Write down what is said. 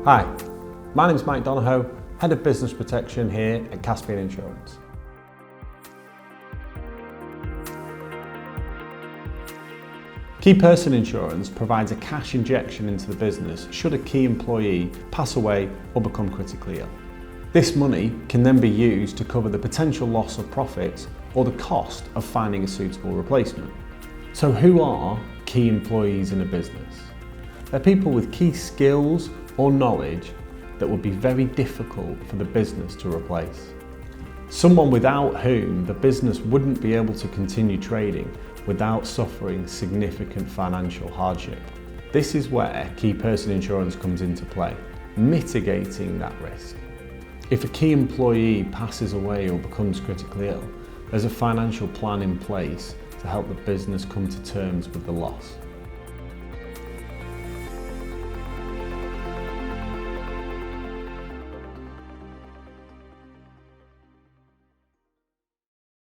Hi, my name is Mike Donahoe, Head of Business Protection here at Caspian Insurance. Key person insurance provides a cash injection into the business should a key employee pass away or become critically ill. This money can then be used to cover the potential loss of profits or the cost of finding a suitable replacement. So who are key employees in a business? They're people with key skills or knowledge that would be very difficult for the business to replace. Someone without whom the business wouldn't be able to continue trading without suffering significant financial hardship. This is where key person insurance comes into play, mitigating that risk. If a key employee passes away or becomes critically ill, there's a financial plan in place to help the business come to terms with the loss.